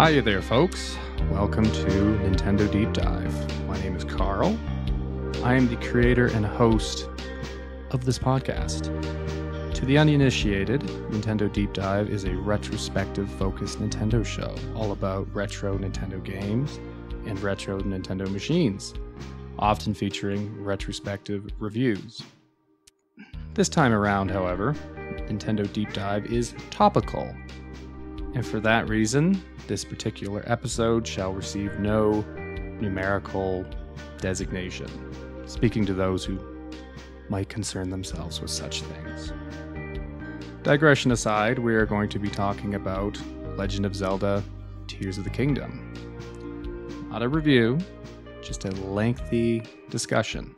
Hiya there, folks. Welcome to Nintendo Deep Dive. My name is Carl. I am the creator and host of this podcast. To the uninitiated, Nintendo Deep Dive is a retrospective-focused Nintendo show all about retro Nintendo games and retro Nintendo machines, often featuring retrospective reviews. This time around, however, Nintendo Deep Dive is topical, and for that reason, this particular episode shall receive no numerical designation, speaking to those who might concern themselves with such things. Digression aside, we are going to be talking about Legend of Zelda Tears of the Kingdom. Not a review, just a lengthy discussion.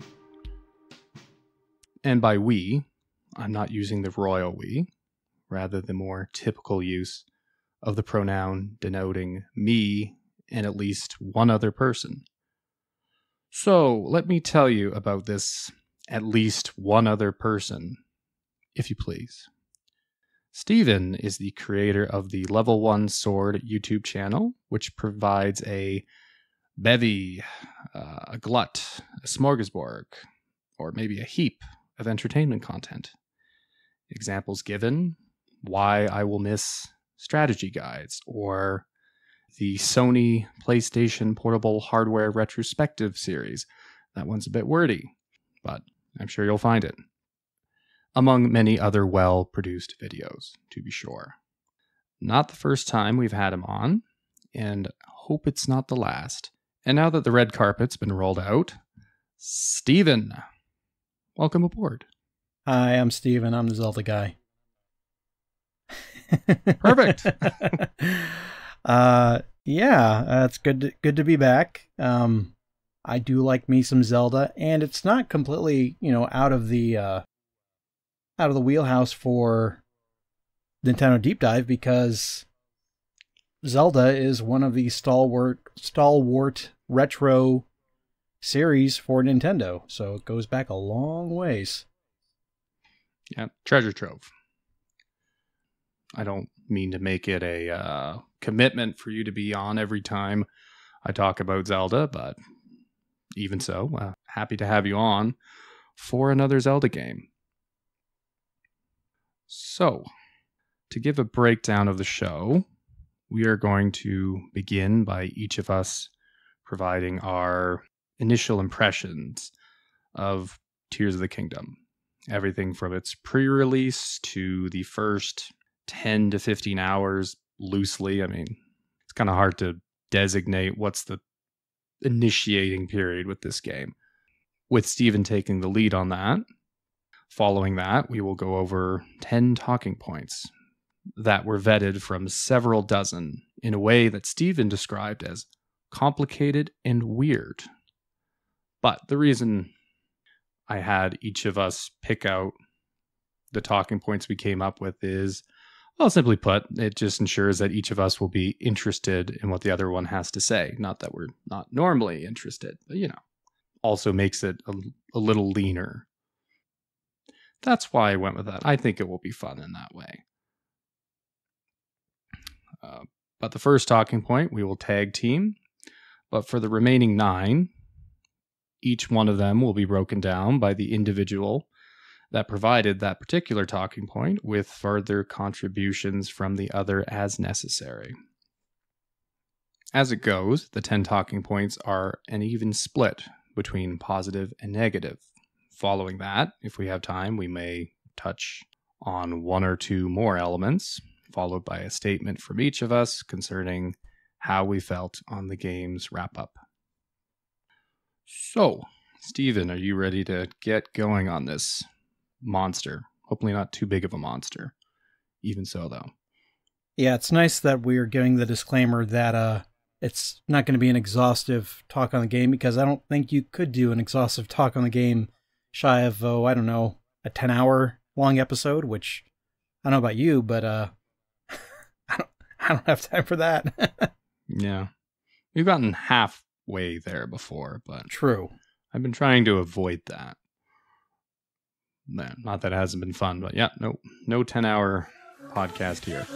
And by we, I'm not using the royal we, rather the more typical use of the pronoun denoting me and at least one other person. So let me tell you about this at least one other person, if you please. Steven is the creator of the Level 1 Sword YouTube channel, which provides a bevy, a glut, a smorgasbord, or maybe a heap of entertainment content. Examples given: Why I Will Miss Strategy Guides, or the Sony PlayStation Portable Hardware Retrospective series. That one's a bit wordy, but I'm sure you'll find it. Among many other well-produced videos, to be sure. Not the first time we've had him on, and hope it's not the last. And now that the red carpet's been rolled out, Steven, welcome aboard. Hi, I'm Steven. I'm the Zelda guy. Perfect. It's good to be back. I do like me some Zelda, and it's not completely, out of the wheelhouse for Nintendo Deep Dive, because Zelda is one of the stalwart retro series for Nintendo, so it goes back a long ways. Yeah, treasure trove. I don't mean to make it a commitment for you to be on every time I talk about Zelda, but even so, happy to have you on for another Zelda game. So, to give a breakdown of the show, we are going to begin by each of us providing our initial impressions of Tears of the Kingdom. Everything from its pre-release to the first 10 to 15 hours loosely. I mean, it's kind of hard to designate what's the initiating period with this game, with Steven taking the lead on that. Following that, we will go over 10 talking points that were vetted from several dozen in a way that Steven described as complicated and weird. But the reason I had each of us pick out the talking points we came up with is, well, simply put, it just ensures that each of us will be interested in what the other one has to say. Not that we're not normally interested, but, also makes it a little leaner. That's why I went with that. I think it will be fun in that way. But the first talking point, we will tag team. But for the remaining 9, each one of them will be broken down by the individual that provided that particular talking point, with further contributions from the other as necessary. As it goes, the 10 talking points are an even split between positive and negative. Following that, if we have time, we may touch on one or two more elements, followed by a statement from each of us concerning how we felt on the game's wrap-up. So, Steven, are you ready to get going on this monster? Hopefully not too big of a monster. Even so, though. Yeah, it's nice that we're giving the disclaimer that it's not going to be an exhaustive talk on the game, because I don't think you could do an exhaustive talk on the game shy of, a 10-hour long episode, which I don't know about you, but I don't have time for that. Yeah. We've gotten halfway there before, but true. I've been trying to avoid that. Man, not that it hasn't been fun, but yeah, no 10-hour podcast here.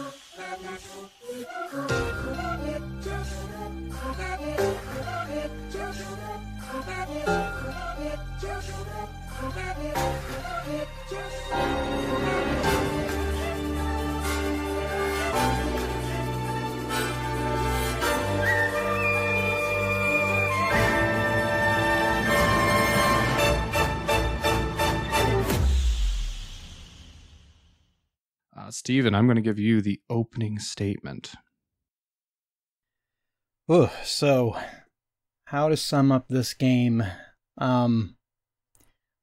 Steven, I'm going to give you the opening statement. So, how to sum up this game? Got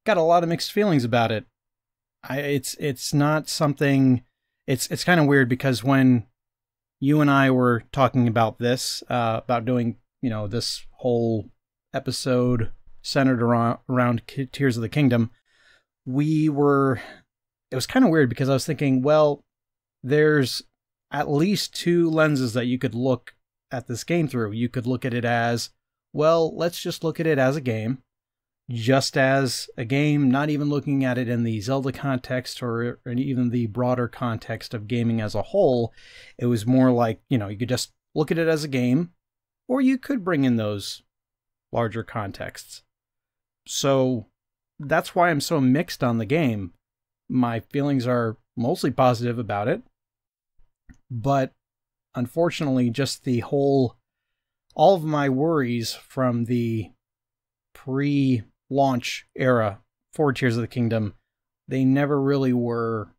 a lot of mixed feelings about it. It's not something. It's kind of weird because when you and I were talking about this, about doing this whole episode centered around Tears of the Kingdom, it was kind of weird because I was thinking, well, there's at least two lenses that you could look at this game through. You could look at it as, well, let's just look at it as a game, just as a game, not even looking at it in the Zelda context or even the broader context of gaming as a whole. It was more like, you could just look at it as a game, or you could bring in those larger contexts. So that's why I'm so mixed on the game. My feelings are mostly positive about it, but unfortunately, just all of my worries from the pre-launch era for Tears of the Kingdom, they never really were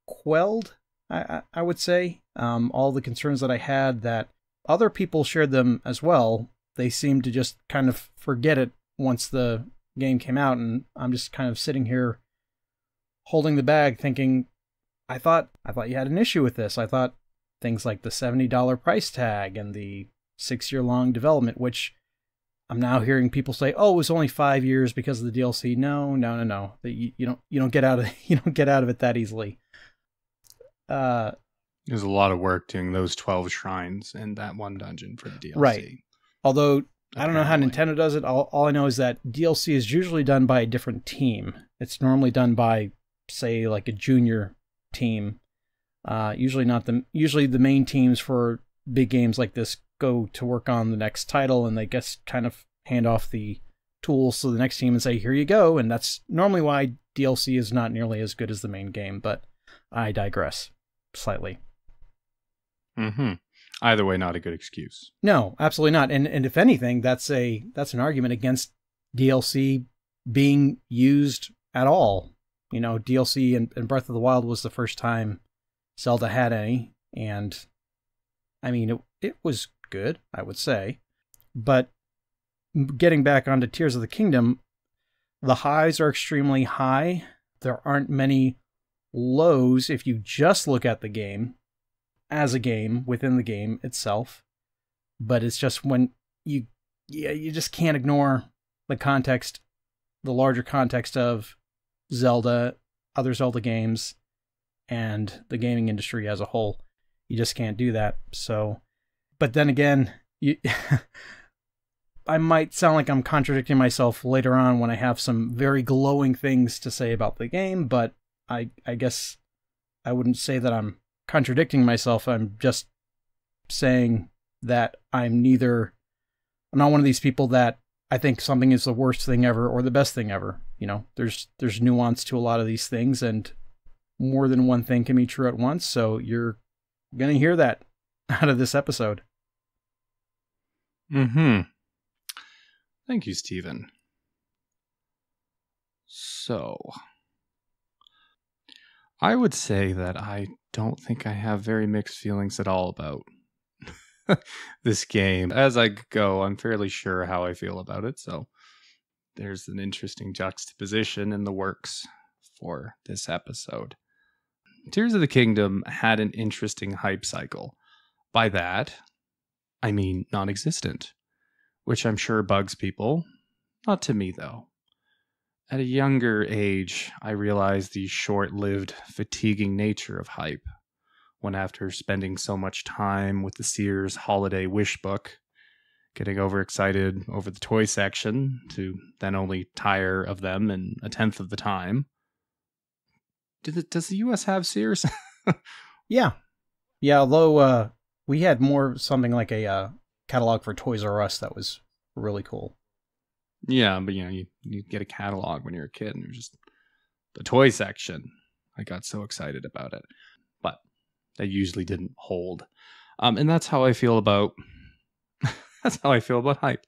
quelled, I would say. All the concerns that I had, that other people shared them as well, they seemed to just kind of forget it once the game came out, and I'm just kind of sitting here holding the bag thinking, I thought you had an issue with this. I thought things like the $70 price tag and the 6-year-long development, which I'm now hearing people say, "Oh, it was only 5 years because of the DLC." No. You don't get out of it that easily. There's a lot of work doing those 12 shrines and that one dungeon for the DLC. Right. Although I don't know how Nintendo does it. All I know is that DLC is usually done by a different team. It's normally done by, say, like a junior team. Usually the main teams for big games like this go to work on the next title, and they just kind of hand off the tools to the next team and say, "Here you go." And that's normally why DLC is not nearly as good as the main game, but I digress slightly. Either way, not a good excuse. No, absolutely not. And if anything, that's an argument against DLC being used at all. DLC and Breath of the Wild was the first time Zelda had any, and I mean, it was good, I would say. But getting back onto Tears of the Kingdom, the highs are extremely high. There aren't many lows if you just look at the game as a game within the game itself. But it's just when you just can't ignore the context, the larger context of Zelda, other Zelda games, and the gaming industry as a whole. You just can't do that. So, but then again, I might sound like I'm contradicting myself later on when I have some very glowing things to say about the game, but I guess I wouldn't say that I'm contradicting myself. I'm just saying that I'm not one of these people that I think something is the worst thing ever or the best thing ever. There's nuance to a lot of these things, and more than one thing can be true at once. So you're going to hear that out of this episode. Thank you, Steven. So, I would say that I don't think I have very mixed feelings at all about this game. As I go, I'm fairly sure how I feel about it, so there's an interesting juxtaposition in the works for this episode. Tears of the Kingdom had an interesting hype cycle. By that, I mean non-existent, which I'm sure bugs people. Not to me, though. At a younger age, I realized the short-lived, fatiguing nature of hype, when after spending so much time with the Sears Holiday Wish Book, getting overexcited over the toy section to then only tire of them in a tenth of the time. Does the US have Sears? Yeah, although we had more something like a catalog for Toys R Us that was really cool. Yeah, but you get a catalog when you're a kid, and you're just the toy section. I got so excited about it, but they usually didn't hold. And that's how I feel about hype.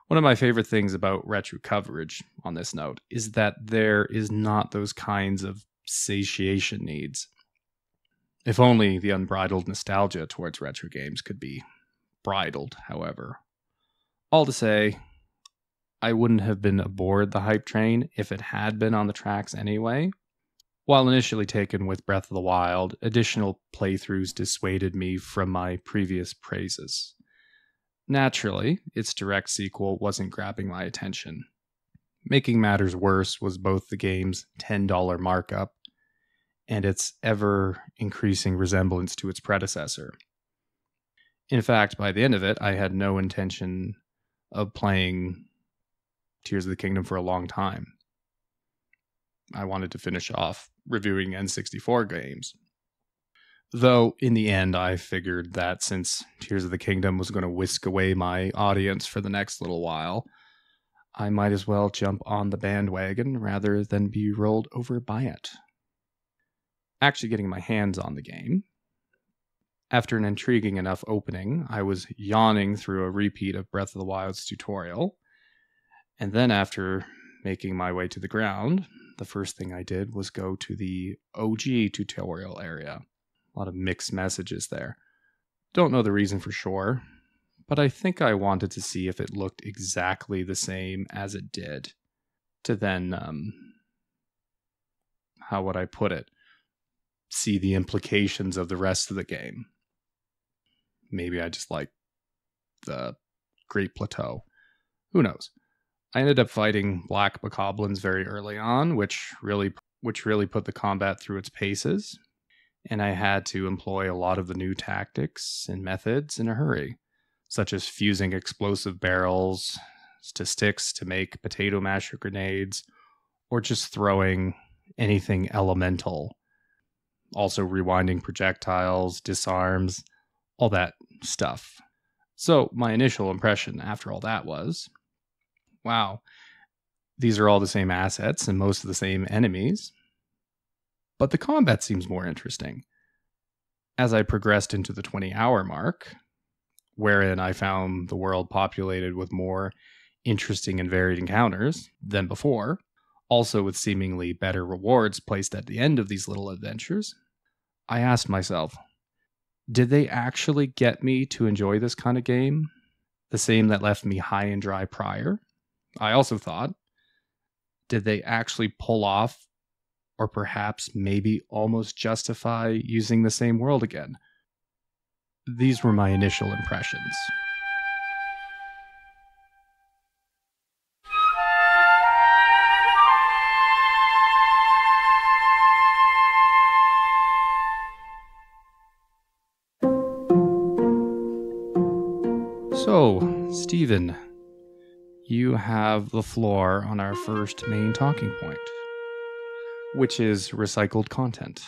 One of my favorite things about retro coverage on this note is that there is not those kinds of satiation needs. If only the unbridled nostalgia towards retro games could be bridled, however. All to say, I wouldn't have been aboard the hype train if it had been on the tracks anyway. While initially taken with Breath of the Wild, additional playthroughs dissuaded me from my previous praises. Naturally, its direct sequel wasn't grabbing my attention. Making matters worse was both the game's $10 markup and its ever-increasing resemblance to its predecessor. In fact, by the end of it, I had no intention of playing Tears of the Kingdom for a long time. I wanted to finish off reviewing N64 games. Though, in the end, I figured that since Tears of the Kingdom was going to whisk away my audience for the next little while, I might as well jump on the bandwagon rather than be rolled over by it. Actually getting my hands on the game, after an intriguing enough opening, I was yawning through a repeat of Breath of the Wild's tutorial, and then after making my way to the ground, the first thing I did was go to the OG tutorial area. A lot of mixed messages there. Don't know the reason for sure, but I think I wanted to see if it looked exactly the same as it did, to then, how would I put it, see the implications of the rest of the game. Maybe I just like the Great Plateau. Who knows? I ended up fighting black bokoblins very early on, which really put the combat through its paces, and I had to employ a lot of the new tactics and methods in a hurry, such as fusing explosive barrels to sticks to make potato masher grenades, or just throwing anything elemental. Also rewinding projectiles, disarms, all that stuff. So my initial impression after all that was, wow, these are all the same assets and most of the same enemies, but the combat seems more interesting. As I progressed into the 20-hour mark, wherein I found the world populated with more interesting and varied encounters than before, also with seemingly better rewards placed at the end of these little adventures, I asked myself, did they actually get me to enjoy this kind of game? The same that left me high and dry prior? I also thought, did they actually pull off, or perhaps maybe almost justify using the same world again? These were my initial impressions. So, Stephen, you have the floor on our first main talking point, which is recycled content.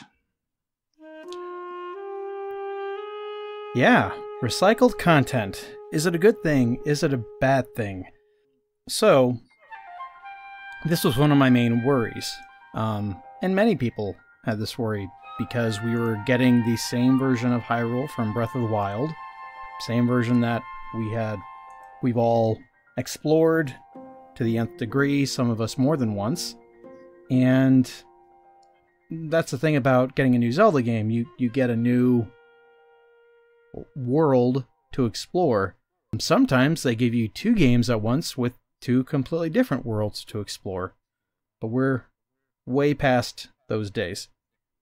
Yeah, recycled content. Is it a good thing? Is it a bad thing? So, this was one of my main worries. And many people had this worry because we were getting the same version of Hyrule from Breath of the Wild. Same version that we've all explored to the nth degree, some of us more than once. And that's the thing about getting a new Zelda game. You get a new world to explore. Sometimes they give you 2 games at once with 2 completely different worlds to explore. But we're way past those days.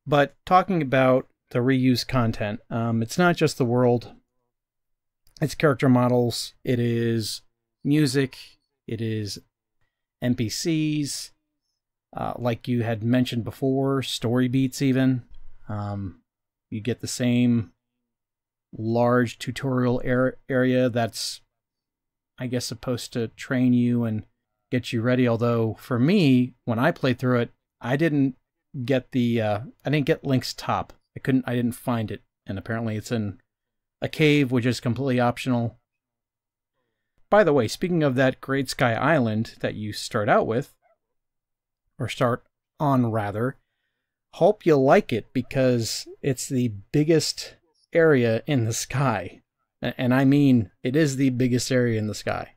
But talking about the reused content, it's not just the world. It's character models, it is music, it is NPCs, like you had mentioned before, story beats even. You get the same large tutorial area that's, I guess, supposed to train you and get you ready. Although, for me, when I played through it, I didn't get Link's top. I didn't find it, and apparently it's in a cave, which is completely optional. By the way, speaking of that Great Sky Island that you start out with, or start on rather, hope you like it because it's the biggest area in the sky. And I mean, it is the biggest area in the sky.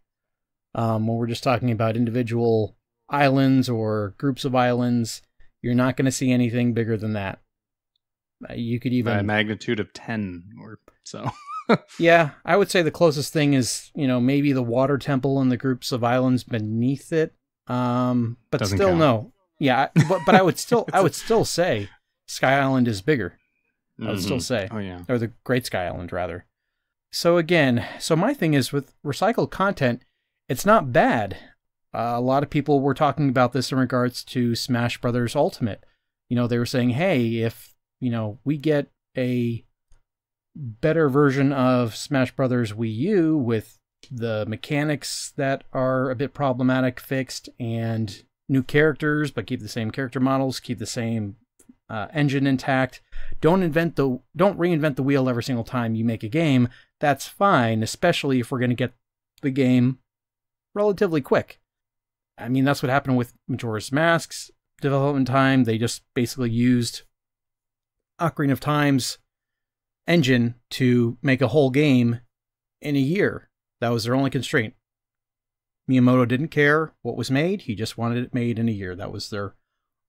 When we're just talking about individual islands or groups of islands, you're not going to see anything bigger than that. You could By a even magnitude of 10 or so. yeah, I would say the closest thing is, maybe the water temple and the groups of islands beneath it. But Doesn't still count. no. Yeah, but I would still say Sky Island is bigger. I would still say. Oh yeah. Or the Great Sky Island rather. So again, my thing is with recycled content, it's not bad. A lot of people were talking about this in regards to Smash Brothers Ultimate. They were saying, hey, if, we get a better version of Smash Brothers Wii U with the mechanics that are a bit problematic fixed and new characters, but keep the same character models, keep the same engine intact. Don't reinvent the wheel every single time you make a game. That's fine, especially if we're going to get the game relatively quick. I mean, that's what happened with Majora's Mask's development time. They just basically used Ocarina of Time's engine to make a whole game in a year. That was their only constraint. Miyamoto didn't care what was made. He just wanted it made in a year. That was their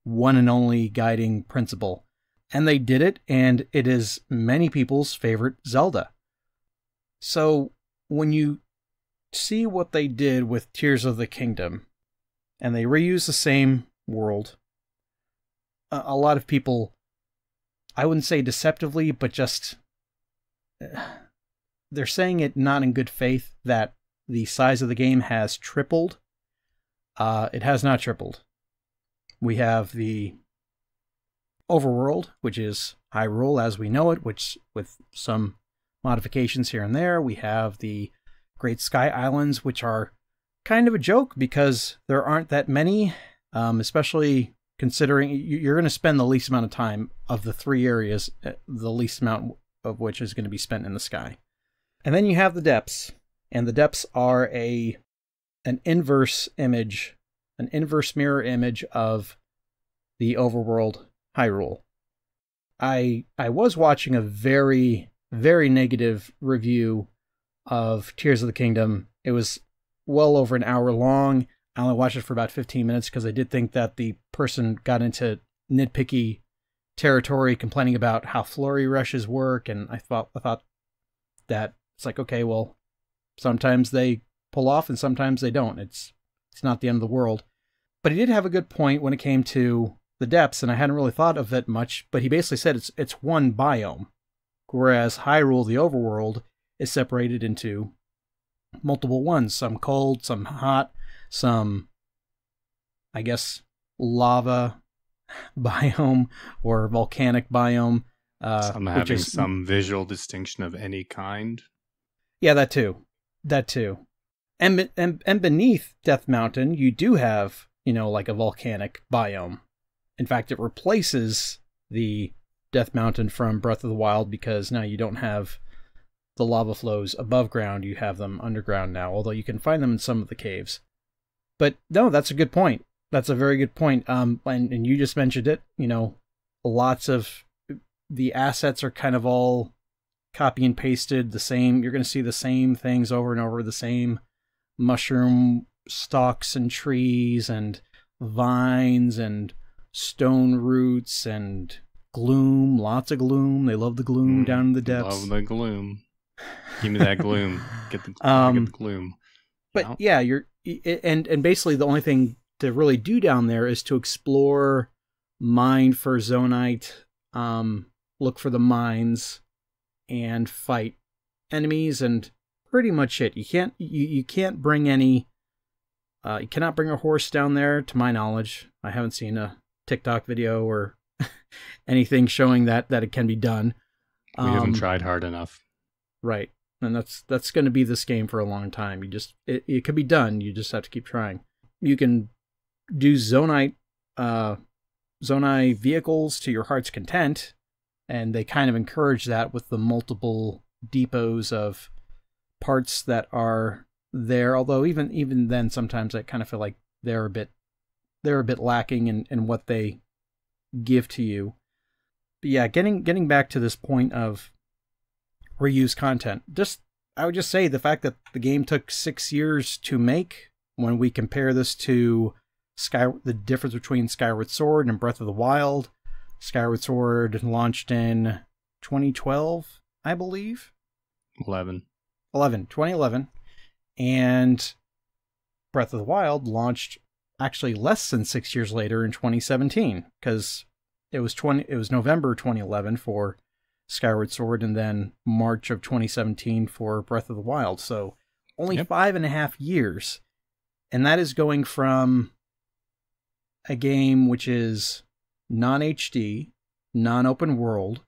one and only guiding principle. And they did it, and it is many people's favorite Zelda. So when you see what they did with Tears of the Kingdom, and they reuse the same world, a lot of people, I wouldn't say deceptively, but just they're saying it not in good faith that the size of the game has tripled. It has not tripled. We have the overworld, which is Hyrule as we know it, which with some modifications here and there. We have the Great Sky Islands, which are kind of a joke because there aren't that many, especially considering you're going to spend the least amount of time of the three areas, the least amount of which is going to be spent in the sky. And then you have the depths, and the depths are an inverse image, an inverse mirror image of the overworld Hyrule. I was watching a very, very negative review of Tears of the Kingdom. It was well over an hour long. I only watched it for about 15 minutes because I did think that the person got into nitpicky territory, complaining about how flurry rushes work, and I thought that it's like, okay, well, sometimes they pull off and sometimes they don't. It's not the end of the world. But he did have a good point when it came to the depths, and I hadn't really thought of it much, but he basically said it's one biome, whereas Hyrule, the overworld, is separated into multiple ones, some cold, some hot, some, I guess, lava biome or volcanic biome. Some having some visual distinction of any kind. Yeah, that too. And beneath Death Mountain, you do have, like a volcanic biome. In fact, it replaces the Death Mountain from Breath of the Wild because now you don't have the lava flows above ground, you have them underground now, although you can find them in some of the caves. But no, that's a good point. That's a very good point. And you just mentioned it, lots of the assets are kind of all copy and pasted the same. You're going to see the same things over and over, the same mushroom stalks and trees and vines and stone roots and gloom, lots of gloom. They love the gloom down in the depths. Love the gloom. Give me that gloom. Get the gloom. But yeah, and basically the only thing to really do down there is to explore, mine for zonite, look for the mines, and fight enemies, and pretty much it. You can't bring any. You cannot bring a horse down there, to my knowledge. I haven't seen a TikTok video or anything showing that it can be done. We haven't tried hard enough. Right. And that's going to be this game for a long time. It could be done. You just have to keep trying. You can do zonite vehicles to your heart's content, and they kind of encourage that with the multiple depots of parts that are there. Although even then, sometimes I kind of feel like they're a bit lacking in what they give to you. But yeah, getting back to this point of reuse content, I would just say the fact that the game took 6 years to make, when we compare this to the difference between Skyward Sword and Breath of the Wild, Skyward Sword launched in 2012, I believe. 2011. And Breath of the Wild launched actually less than 6 years later in 2017, because it was November 2011 for Skyward Sword, and then March of 2017 for Breath of the Wild. So only 5.5 years. And that is going from a game which is non-HD, non-open world.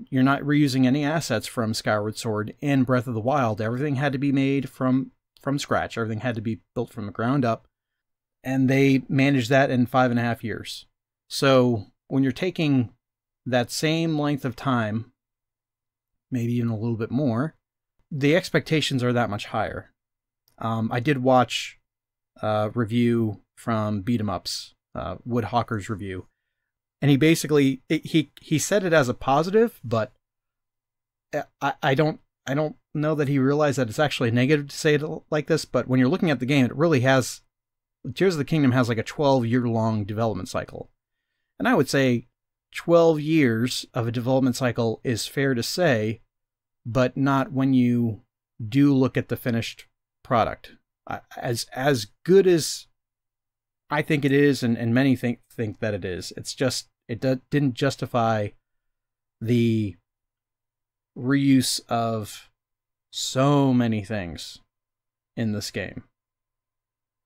You're not reusing any assets from Skyward Sword in Breath of the Wild. Everything had to be made from scratch. Everything had to be built from the ground up. And they managed that in 5.5 years. So when you're taking that same length of time, maybe even a little bit more, the expectations are that much higher. I did watch a review from Beat 'em Ups, Woodhawker's review, and he basically he said it as a positive, but I don't know that he realized that it's actually negative to say it like this. But when you're looking at the game, it really has. Tears of the Kingdom has like a 12-year-long development cycle, and I would say 12 years of a development cycle is fair to say, but not when you do look at the finished product. As good as I think it is, and many think that it is, it's just didn't justify the reuse of so many things in this game.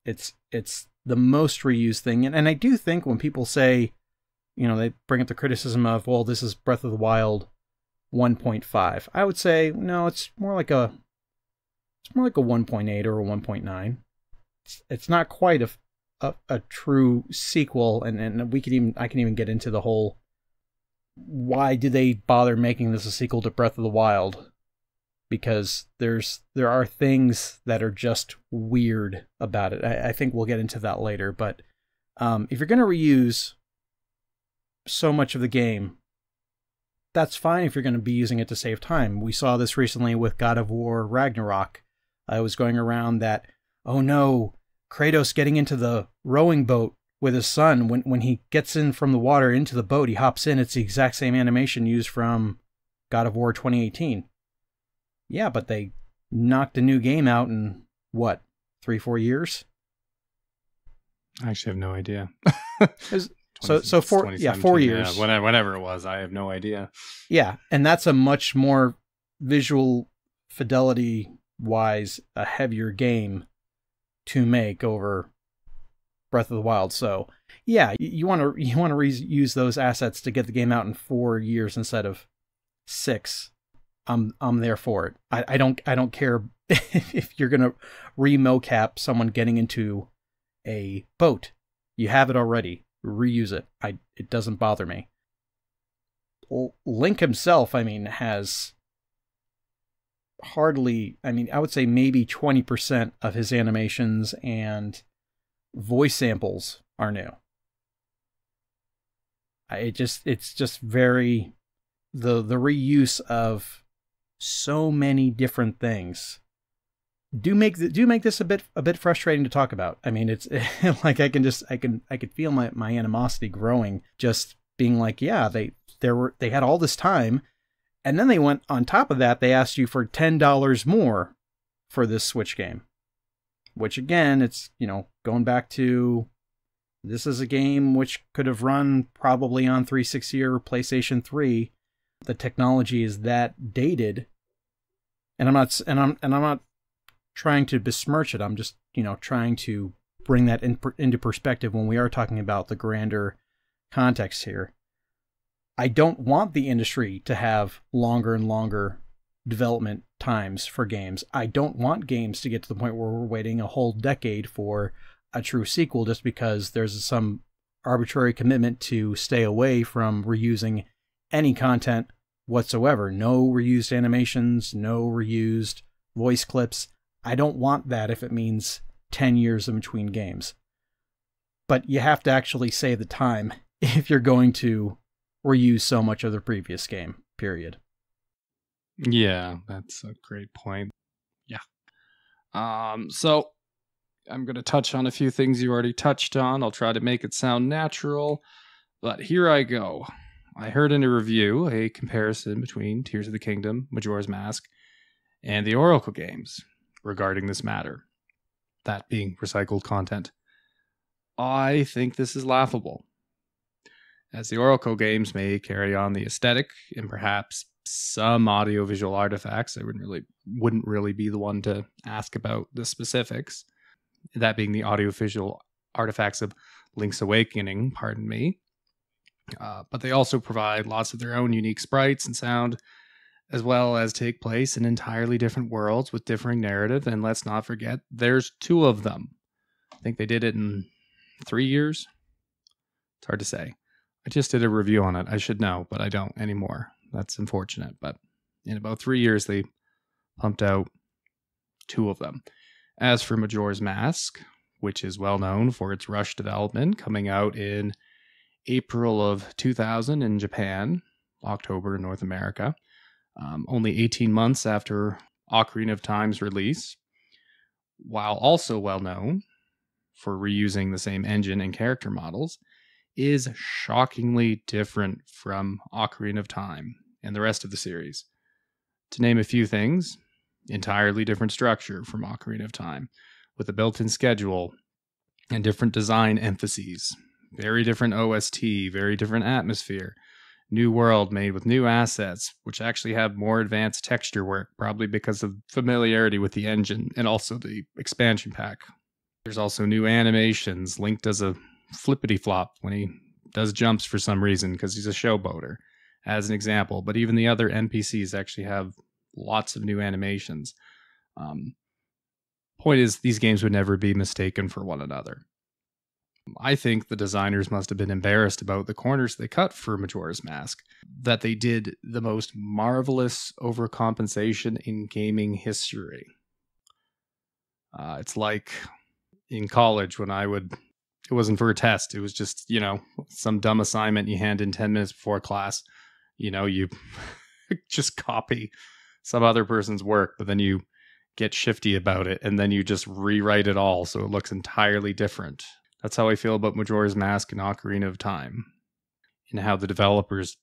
It's the most reused thing, and I do think when people say, they bring up the criticism of, well, this is Breath of the Wild 1.5. I would say no, it's more like a 1.8 or a 1.9. It's not quite a true sequel, and I can even get into the whole why did they bother making this a sequel to Breath of the Wild, because there are things that are just weird about it. I think we'll get into that later, but if you're going to reuse so much of the game, that's fine if you're going to be using it to save time. We saw this recently with God of War Ragnarok. I was going around that, oh no, Kratos getting into the rowing boat with his son. When he gets in from the water into the boat, he hops in. It's the exact same animation used from God of War 2018. Yeah, but they knocked a new game out in, what, 3-4 years? I actually have no idea. So 4 years. Yeah, whatever it was, I have no idea. Yeah, and that's a much more visual fidelity-wise, a heavier game to make over Breath of the Wild. So, yeah, you want to reuse those assets to get the game out in 4 years instead of 6. I'm there for it. I don't care if you're gonna re-mocap someone getting into a boat. You have it already. Reuse it. It doesn't bother me. Link himself, has hardly, I would say maybe 20% of his animations and voice samples are new. It's just very, the reuse of so many different things do make this a bit frustrating to talk about. It's like I could feel my animosity growing, just being like, yeah, they had all this time, and then they went on top of that, they asked you for $10 more for this Switch game, which again, it's, going back to, this is a game which could have run probably on 360 or PlayStation 3. The technology is that dated, and I'm not trying to besmirch it. I'm just, trying to bring that into perspective when we are talking about the grander context here. I don't want the industry to have longer and longer development times for games. I don't want games to get to the point where we're waiting a whole decade for a true sequel just because there's some arbitrary commitment to stay away from reusing any content whatsoever. No reused animations, no reused voice clips. I don't want that if it means 10 years in between games. But you have to actually save the time if you're going to reuse so much of the previous game, period. Yeah, that's a great point. Yeah. So I'm going to touch on a few things you already touched on. I'll try to make it sound natural. But here I go. I heard in a review a comparison between Tears of the Kingdom, Majora's Mask, and the Oracle games regarding this matter, that being recycled content. I think this is laughable, as the Oracle games may carry on the aesthetic and perhaps some audiovisual artifacts. I wouldn't really be the one to ask about the specifics, that being the audiovisual artifacts of Link's Awakening, pardon me. But they also provide lots of their own unique sprites and sound, as well as take place in entirely different worlds with differing narrative. And let's not forget, there's 2 of them. I think they did it in 3 years. It's hard to say. I just did a review on it. I should know, but I don't anymore. That's unfortunate. But in about 3 years, they pumped out 2 of them. As for Majora's Mask, which is well known for its rush development, coming out in April of 2000 in Japan, October in North America, only 18 months after Ocarina of Time's release, while also well known for reusing the same engine and character models, is shockingly different from Ocarina of Time and the rest of the series. To name a few things, entirely different structure from Ocarina of Time, with a built-in schedule and different design emphases. Very different OST, very different atmosphere. New world made with new assets, which actually have more advanced texture work, probably because of familiarity with the engine and also the expansion pack. There's also new animations. Link does a flippity flop when he does jumps for some reason because he's a showboater, as an example. But even the other NPCs actually have lots of new animations. Point is, these games would never be mistaken for one another. I think the designers must have been embarrassed about the corners they cut for Majora's Mask, that they did the most marvelous overcompensation in gaming history. It's like in college when it wasn't for a test, it was just, some dumb assignment you hand in 10 minutes before class. You just copy some other person's work, but then you get shifty about it, and then you just rewrite it all so it looks entirely different. That's how I feel about Majora's Mask and Ocarina of Time, and how the developers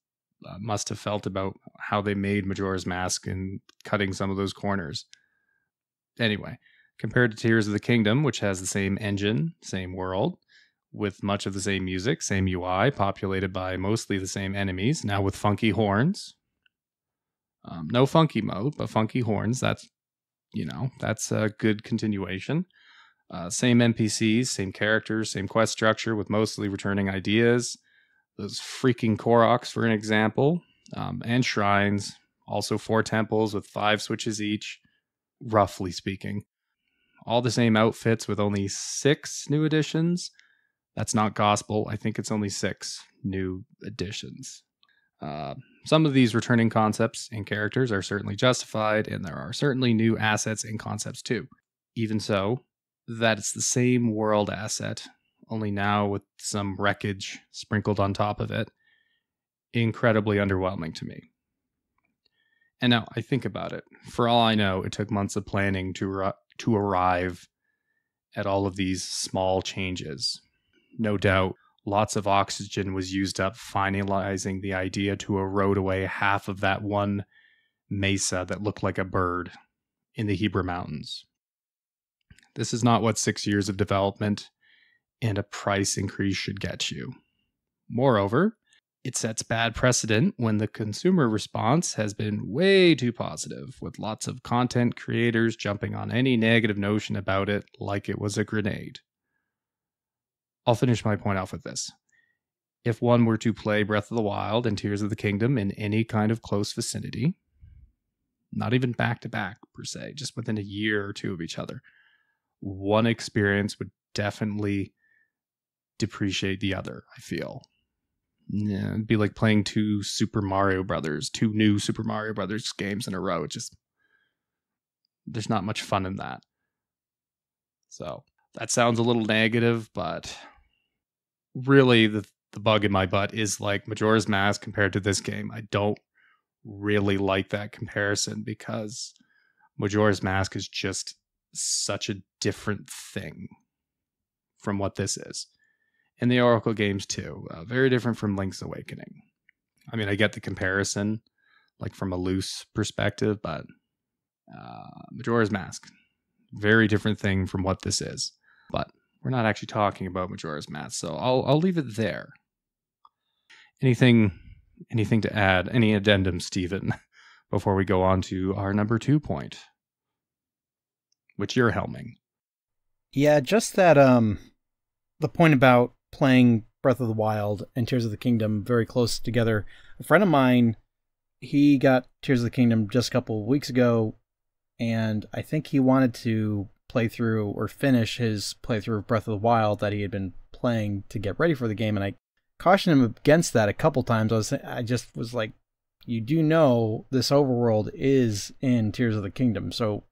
must have felt about how they made Majora's Mask and cutting some of those corners. Anyway, compared to Tears of the Kingdom, which has the same engine, same world, with much of the same music, same UI, populated by mostly the same enemies, now with funky horns. No funky mode, but funky horns. That's a good continuation. Same NPCs, same characters, same quest structure with mostly returning ideas. Those freaking Koroks, for an example, and shrines. Also 4 temples with 5 switches each, roughly speaking. All the same outfits with only 6 new additions. That's not gospel. I think it's only 6 new additions. Some of these returning concepts and characters are certainly justified, and there are certainly new assets and concepts too. Even so, that it's the same world asset, only now with some wreckage sprinkled on top of it, incredibly underwhelming to me. And now I think about it. For all I know, it took months of planning to arrive at all of these small changes. No doubt, lots of oxygen was used up finalizing the idea to erode away half of that one mesa that looked like a bird in the Hebrew Mountains. This is not what 6 years of development and a price increase should get you. Moreover, it sets bad precedent when the consumer response has been way too positive, with lots of content creators jumping on any negative notion about it like it was a grenade. I'll finish my point off with this. If one were to play Breath of the Wild and Tears of the Kingdom in any kind of close vicinity, not even back to back per se, just within a year or 2 of each other, one experience would definitely depreciate the other, I feel. Yeah, it'd be like playing 2 new Super Mario Brothers games in a row. There's not much fun in that. So that sounds a little negative, but really the bug in my butt is like Majora's Mask compared to this game. I don't really like that comparison because Majora's Mask is just such a different thing from what this is. And the Oracle games too. Very different from Link's Awakening. I mean, I get the comparison, like from a loose perspective, but Majora's Mask, very different thing from what this is. But we're not actually talking about Majora's Mask, so I'll leave it there. Anything to add? Any addendum, Stephen, before we go on to our number 2 point, which you're helming? Yeah, just that the point about playing Breath of the Wild and Tears of the Kingdom very close together. A friend of mine, he got Tears of the Kingdom just a couple of weeks ago, and I think he wanted to play through or finish his playthrough of Breath of the Wild that he had been playing to get ready for the game, and I cautioned him against that a couple times. I just was like, you do know this overworld is in Tears of the Kingdom, so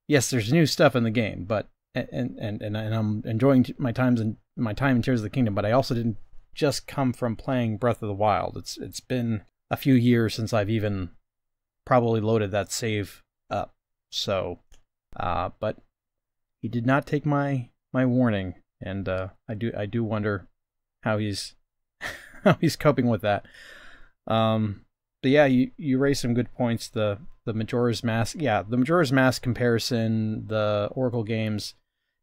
yes, there's new stuff in the game, but and I'm enjoying my time in Tears of the Kingdom, but I also didn't just come from playing Breath of the Wild. It's been a few years since I've even probably loaded that save up. So, but he did not take my warning, and I do wonder how he's how he's coping with that. But yeah, you raised some good points. The Majora's Mask, the Majora's Mask comparison, the Oracle games,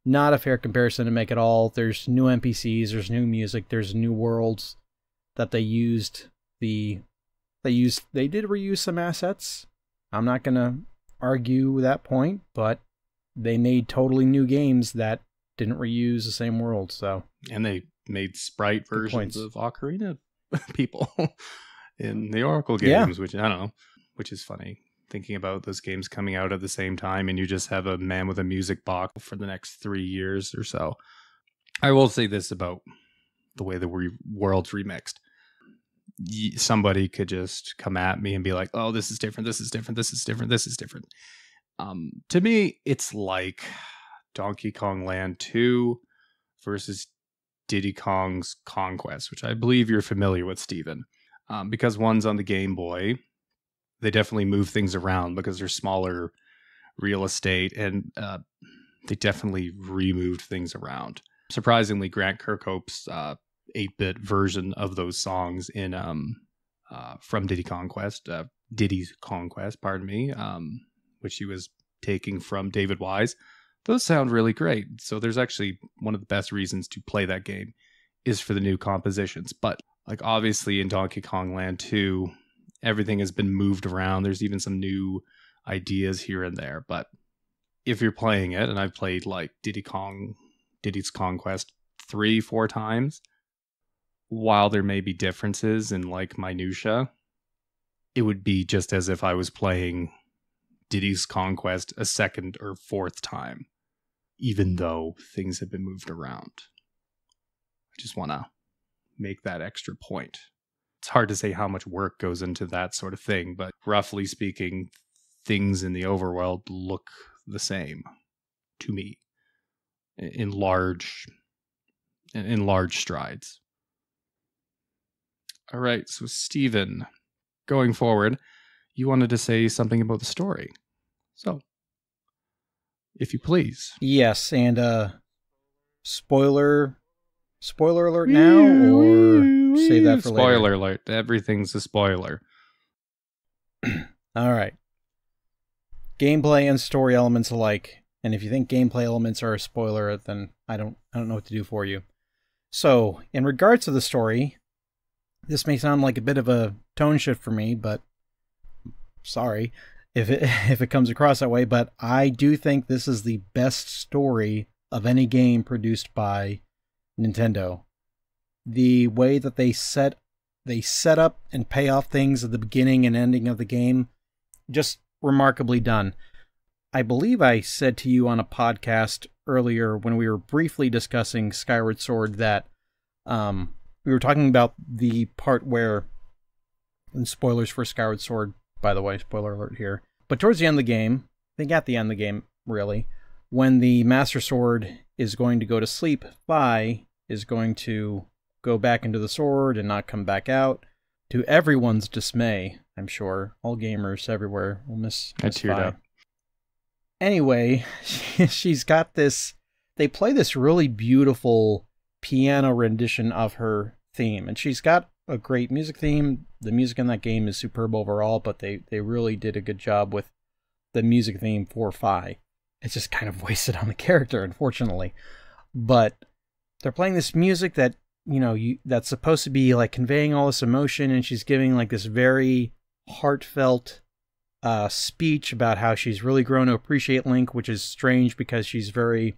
not a fair comparison to make at all. There's new NPCs, there's new music, there's new worlds that they used. They did reuse some assets. I'm not gonna argue that point, but they made totally new games that didn't reuse the same world. So, and they made sprite versions of Ocarina people in the Oracle games, which I don't know, which is funny. Thinking about those games coming out at the same time, and you just have a man with a music box for the next 3 years or so. I will say this about the way the world's remixed. Somebody could just come at me and be like, oh, this is different, this is different, this is different, this is different. To me, it's like Donkey Kong Land 2 versus Diddy Kong's Conquest, which I believe you're familiar with, Steven. Because one's on the Game Boy, they definitely move things around because they're smaller real estate, and they definitely removed things around. Surprisingly, Grant Kirkhope's 8-bit version of those songs in from Diddy's Conquest, pardon me, which he was taking from David Wise, those sound really great. So there's actually one of the best reasons to play that game is for the new compositions. But like obviously in Donkey Kong Land 2, everything has been moved around. There's even some new ideas here and there. But if you're playing it, and I've played like Diddy's Conquest 3-4 times, while there may be differences in like minutia, it would be just as if I was playing Diddy's Conquest a second or fourth time, even though things have been moved around. I just want to make that extra point. It's hard to say how much work goes into that sort of thing, but roughly speaking, things in the overworld look the same to me in large strides. All right, so Steven, going forward, you wanted to say something about the story. So, if you please. Yes, and spoiler alert now, or save that for later? Spoiler alert. Everything's a spoiler. All right. Gameplay and story elements alike. And if you think gameplay elements are a spoiler, then I don't know what to do for you. So, in regards to the story, this may sound like a bit of a tone shift for me, but sorry if it comes across that way, but I do think this is the best story of any game produced by Nintendo. The way that they set up and pay off things at the beginning and ending of the game, just remarkably done. I believe I said to you on a podcast earlier when we were briefly discussing Skyward Sword that we were talking about the part where, and spoilers for Skyward Sword, by the way, spoiler alert here, but towards the end of the game, I think at the end of the game, really, when the Master Sword is going to go to sleep, Fi is going to go back into the sword and not come back out. To everyone's dismay, I'm sure, all gamers everywhere will miss Fi. Anyway, she's got this, they play this really beautiful piano rendition of her theme. And she's got a great music theme. The music in that game is superb overall, but they really did a good job with the music theme for Fi. It's just kind of wasted on the character, unfortunately. But they're playing this music that, that's supposed to be like conveying all this emotion, and she's giving like this very heartfelt speech about how she's really grown to appreciate Link, which is strange because she's very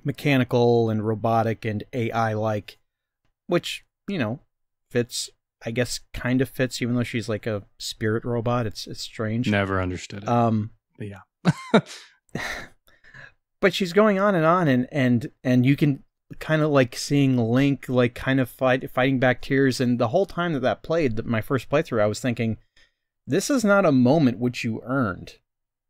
mechanical and robotic and AI-like, which, fits, I guess, kind of fits, even though she's like a spirit robot. It's strange. Never understood it. But yeah. But she's going on, and you can kind of like seeing Link like kind of fighting back tears, and the whole time that played, my first playthrough, I was thinking, this is not a moment which you earned,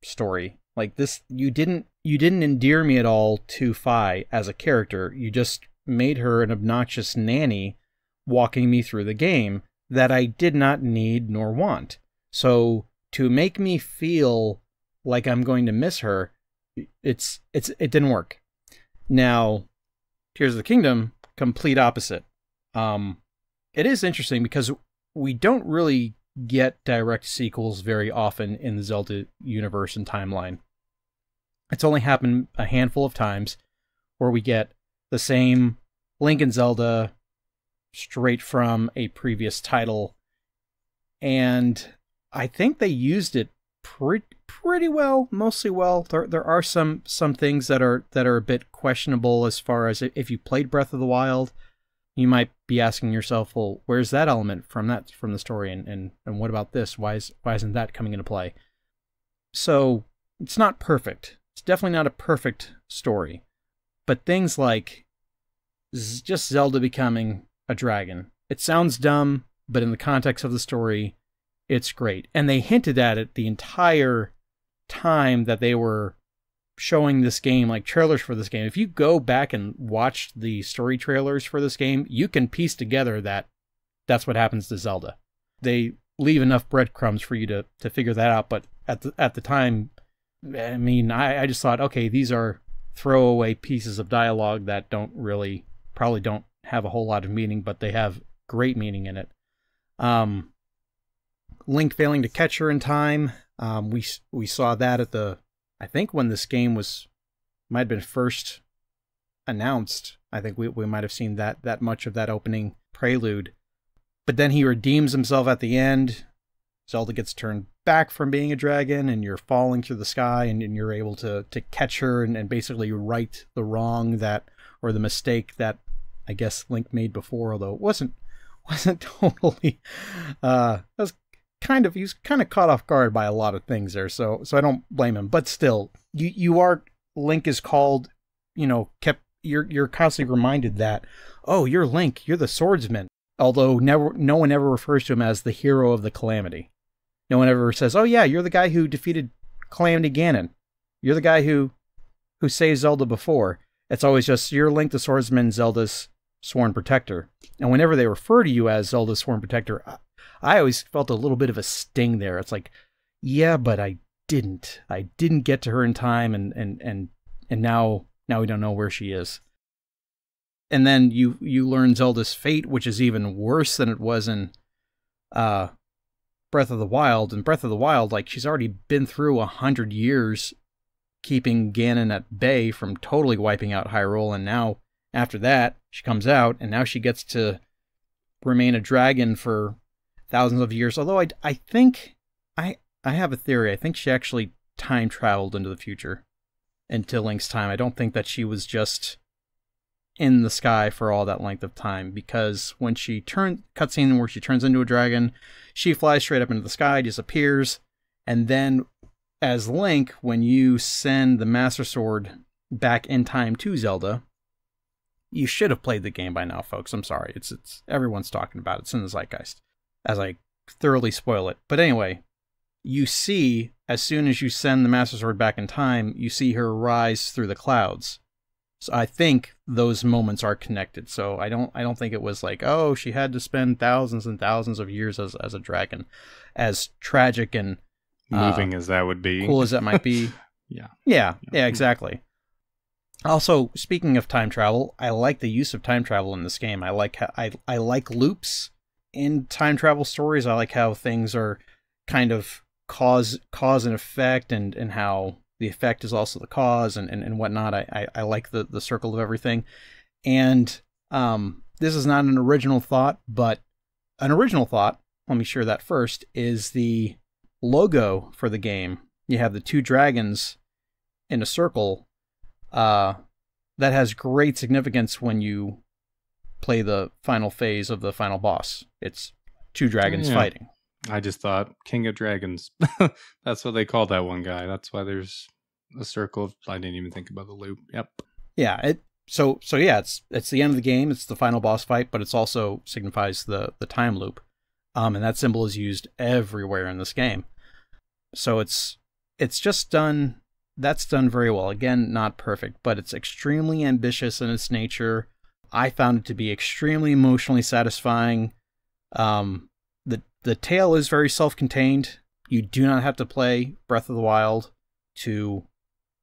story. Like this, you didn't endear me at all to Fi as a character. You just made her an obnoxious nanny walking me through the game that I did not need nor want. So to make me feel like I'm going to miss her, it didn't work. Now, Tears of the Kingdom, complete opposite. It is interesting because we don't really get direct sequels very often in the Zelda universe and timeline. It's only happened a handful of times where we get the same Link and Zelda straight from a previous title, and I think they used it pretty well, mostly well. There are some things that are a bit questionable as far as if you played Breath of the Wild, you might be asking yourself, well, where's that element from the story, and what about this? Why isn't that coming into play? So it's not perfect. It's definitely not a perfect story, but things like just Zelda becoming a dragon. It sounds dumb, but in the context of the story, it's great. And they hinted at it the entire time that they were showing this game, like trailers for this game. If you go back and watch the story trailers for this game, you can piece together that that's what happens to Zelda. They leave enough breadcrumbs for you to figure that out, but at the time, I mean, I just thought, okay, these are throwaway pieces of dialogue that probably don't have a whole lot of meaning, but they have great meaning in it. Link failing to catch her in time. We saw that I think when this game might have been first announced. I think we might have seen that much of that opening prelude. But then he redeems himself at the end. Zelda gets turned back from being a dragon, and you're falling through the sky, and you're able to catch her and basically right the wrong or the mistake that I guess Link made before, although it wasn't totally. He was kind of caught off guard by a lot of things there, so I don't blame him. But still, Link is called, you're constantly reminded that, oh, you're Link, you're the swordsman. Although no one ever refers to him as the hero of the Calamity. No one ever says, oh yeah, you're the guy who defeated Calamity Ganon. You're the guy who saved Zelda before. It's always just, you're Link the swordsman, Zelda's sworn protector. And whenever they refer to you as Zelda's sworn protector, I always felt a little bit of a sting there. It's like, yeah, but I didn't get to her in time, and now we don't know where she is. And then you learn Zelda's fate, which is even worse than it was in Breath of the Wild. In Breath of the Wild, like, she's already been through 100 years keeping Ganon at bay from totally wiping out Hyrule, and now after that she comes out, and now she gets to remain a dragon for thousands of years. Although I think I have a theory. I think she actually time traveled into the future, into Link's time. I don't think that she was just in the sky for all that length of time, because when she cutscene where she turns into a dragon, she flies straight up into the sky, disappears, and then as Link, when you send the Master Sword back in time to Zelda, you should have played the game by now, folks. I'm sorry. It's everyone's talking about it. It's in the zeitgeist, as I thoroughly spoil it. But anyway, you see, as soon as you send the Master Sword back in time, you see her rise through the clouds. So I think those moments are connected. So I don't think it was like, oh, she had to spend thousands and thousands of years as a dragon. As tragic and moving as that would be, cool as that might be. Yeah, exactly. Also, speaking of time travel, I like the use of time travel in this game. I like loops in time travel stories. I like how things are kind of cause and effect, and how the effect is also the cause, and whatnot. I like the circle of everything. And this is not an original thought, but an original thought, let me share that first, is the logo for the game. You have the two dragons in a circle. That has great significance when you play the final phase of the final boss. It's two dragons fighting. I just thought King of Dragons. That's what they call that one guy. That's why there's a circle. I didn't even think about the loop. Yep. Yeah. So yeah, it's the end of the game. It's the final boss fight, but it's also signifies the time loop. And that symbol is used everywhere in this game. So it's just done. That's done very well. Again, not perfect, but it's extremely ambitious in its nature. I found it to be extremely emotionally satisfying. The tale is very self-contained. You do not have to play Breath of the Wild to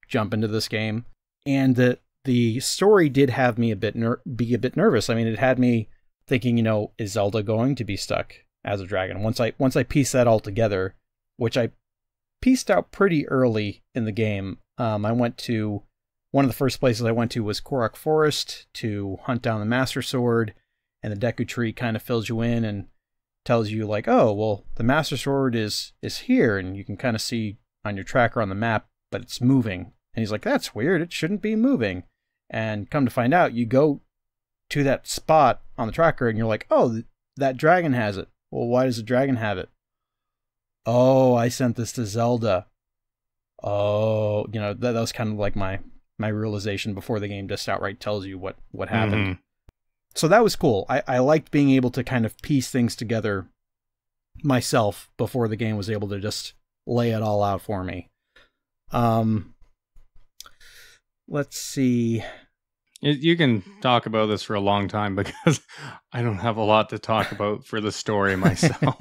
jump into this game. And the story did have me be a bit nervous. I mean, it had me thinking, is Zelda going to be stuck as a dragon? Once I pieced that all together, which I pieced out pretty early in the game. I went to one of the first places I went to was Korok Forest to hunt down the Master Sword, and the Deku Tree kind of fills you in and tells you like, oh, well, the Master Sword is here, and you can kind of see on your tracker on the map, but it's moving. And he's like, that's weird, it shouldn't be moving. And come to find out, you go to that spot on the tracker, and you're like, oh, that dragon has it. Well, why does the dragon have it? Oh, I sent this to Zelda. Oh, that was kind of like my realization before the game just outright tells you what happened. Mm-hmm. So that was cool. I liked being able to kind of piece things together myself before the game was able to just lay it all out for me. Let's see. You can talk about this for a long time because I don't have a lot to talk about for the story myself.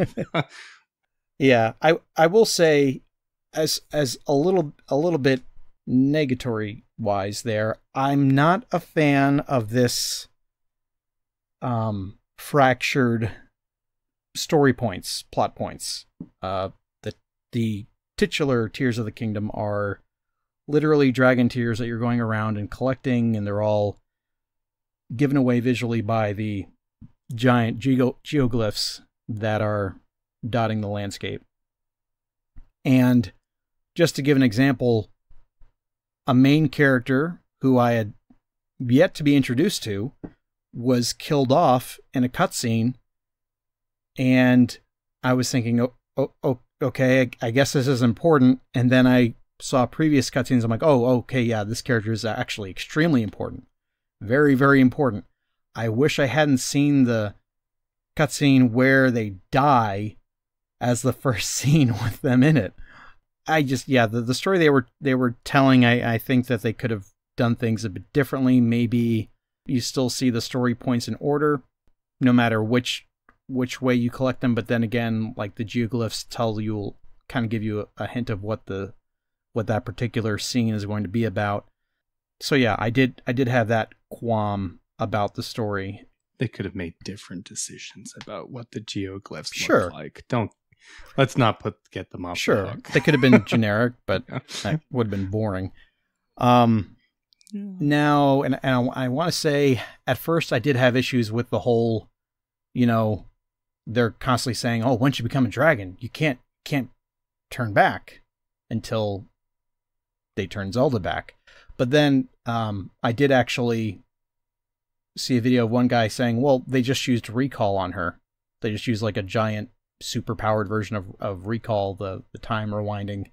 Yeah, I will say, as a little bit negatory wise there, I'm not a fan of this fractured plot points. The titular Tears of the Kingdom are literally dragon tears that you're going around and collecting, and they're all given away visually by the giant geoglyphs that are dotting the landscape. And just to give an example, a main character who I had yet to be introduced to was killed off in a cutscene, and I was thinking, oh, okay, I guess this is important. And then I saw previous cutscenes. I'm like, oh, okay, yeah, this character is actually extremely important. Very, very important. I wish I hadn't seen the cutscene where they die as the first scene with them in it. The story they were telling, I think that they could have done things a bit differently. Maybe you still see the story points in order, no matter which way you collect them. But then again, like the geoglyphs kind of give you a hint of what that particular scene is going to be about. So yeah, I did have that qualm about the story. They could have made different decisions about what the geoglyphs look like. Let's not get them off the hook. They could have been generic, but that would have been boring. Now, and I want to say, at first I did have issues with the whole, they're constantly saying, oh, once you become a dragon, you can't turn back until they turn Zelda back. But then I did actually see a video of one guy saying, well, they just used recall on her. They just used like a giant super-powered version of recall, the time rewinding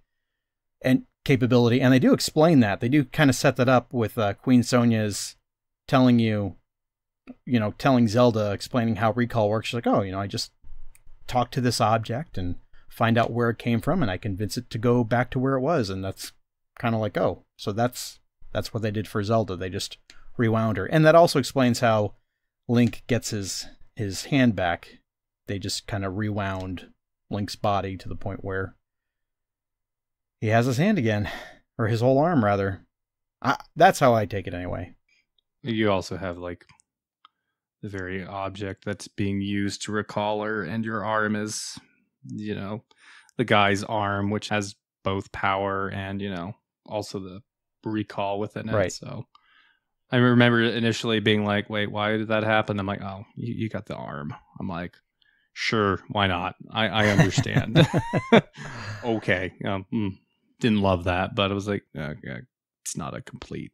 and capability. And they do explain that. They do kind of set that up with Queen Sonia's telling Zelda, explaining how recall works. She's like, oh, I just talk to this object and find out where it came from, and I convince it to go back to where it was. And that's kind of like, oh, so that's what they did for Zelda. They just rewound her. And that also explains how Link gets his hand back. They just kind of rewound Link's body to the point where he has his hand again, or his whole arm rather. That's how I take it anyway. You also have like the very object that's being used to recall her, and your arm is, the guy's arm, which has both power and, also the recall within it. Right. So I remember initially being like, wait, why did that happen? I'm like, oh, you got the arm. I'm like, sure, why not? I understand. Okay. Didn't love that, but it was like, okay, it's not a complete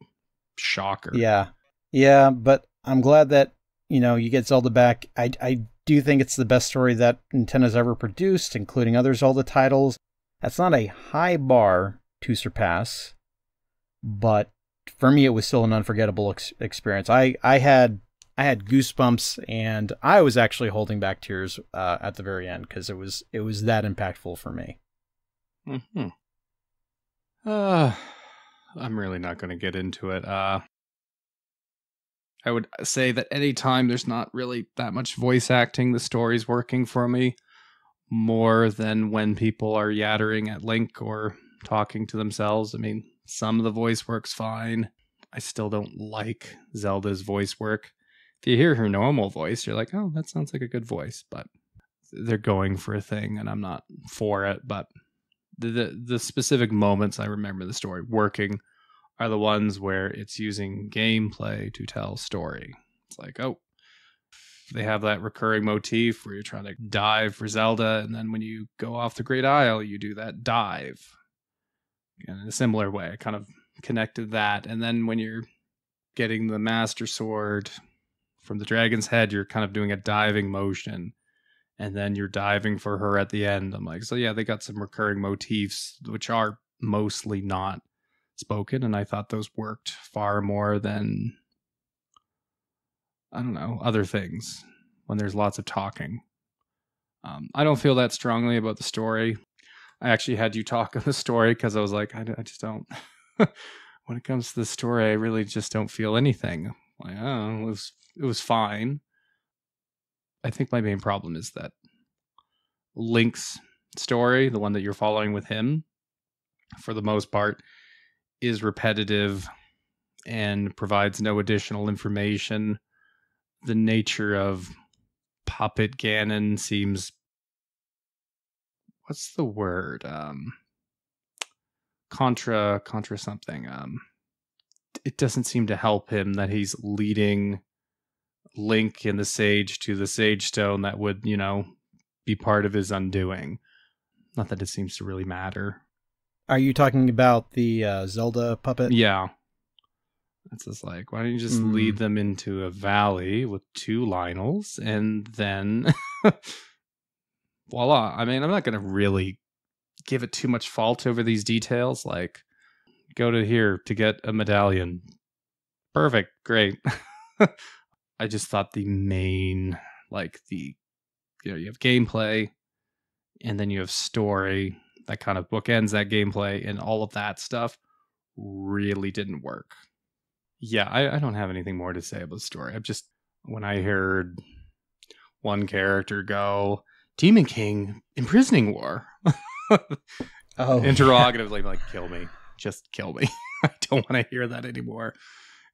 shocker. Yeah. Yeah, but I'm glad that, you get Zelda back. I do think it's the best story that Nintendo's ever produced, including other Zelda titles. That's not a high bar to surpass, but for me, it was still an unforgettable experience. I had goosebumps, and I was actually holding back tears at the very end because it was that impactful for me. Mm-hmm. I'm really not going to get into it. I would say that anytime there's not really that much voice acting, the story's working for me more than when people are yattering at Link or talking to themselves. I mean, some of the voice work's fine. I still don't like Zelda's voice work. If you hear her normal voice, you're like, oh, that sounds like a good voice, but they're going for a thing and I'm not for it. But the specific moments I remember the story working are the ones where it's using gameplay to tell story. It's like, oh, they have that recurring motif where you're trying to dive for Zelda, and then when you go off the Great Isle, you do that dive. And in a similar way, I kind of connected that. And then when you're getting the Master Sword from the dragon's head, you're kind of doing a diving motion. And then you're diving for her at the end. I'm like, so yeah, they got some recurring motifs, which are mostly not spoken, and I thought those worked far more than, I don't know, other things when there's lots of talking. I don't feel that strongly about the story. I actually had you talk on the story because I was like, I just don't. When it comes to the story, I really just don't feel anything. Like, oh, it was fine. I think my main problem is that Link's story, the one that you're following with him, for the most part, is repetitive and provides no additional information. The nature of Puppet Ganon seems, what's the word? Contra something. It doesn't seem to help him that he's leading Link and the Sage to the Sage Stone that would, be part of his undoing. Not that it seems to really matter. Are you talking about the Zelda puppet? Yeah. It's just like, why don't you just lead them into a valley with 2 Lionels and then voila. I mean, I'm not going to really give it too much fault over these details. Like, go to here to get a medallion. Perfect. Great. I just thought the main, like you have gameplay and then you have story that kind of bookends that gameplay, and all of that stuff really didn't work. Yeah, I don't have anything more to say about the story. I'm just, when I heard one character go, Demon King, imprisoning war. Interrogatively, like, kill me. Just kill me. I don't want to hear that anymore.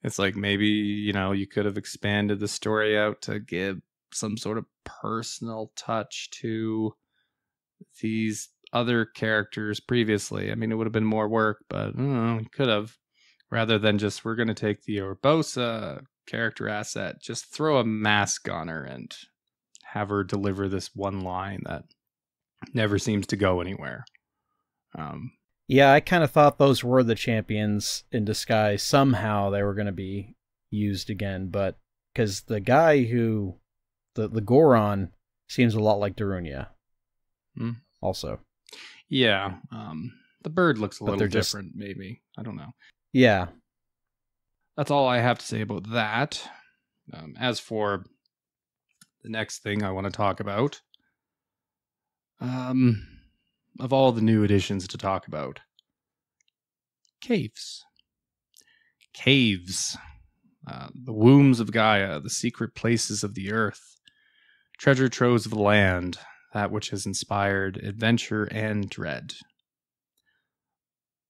It's like, maybe, you could have expanded the story out to give some sort of personal touch to these other characters previously. I mean, it would have been more work, but I don't know, you could have. Rather than just, we're going to take the Urbosa character asset, just throw a mask on her and have her deliver this one line that never seems to go anywhere. Yeah, I kind of thought those were the champions in disguise. Somehow they were going to be used again, but because the guy who, the Goron, seems a lot like Darunia. Also. Yeah, the bird looks a little different, maybe. I don't know. Yeah. That's all I have to say about that. As for the next thing I want to talk about, of all the new additions to talk about, caves. Caves. The wombs of Gaia, the secret places of the earth, treasure troves of the land, that which has inspired adventure and dread.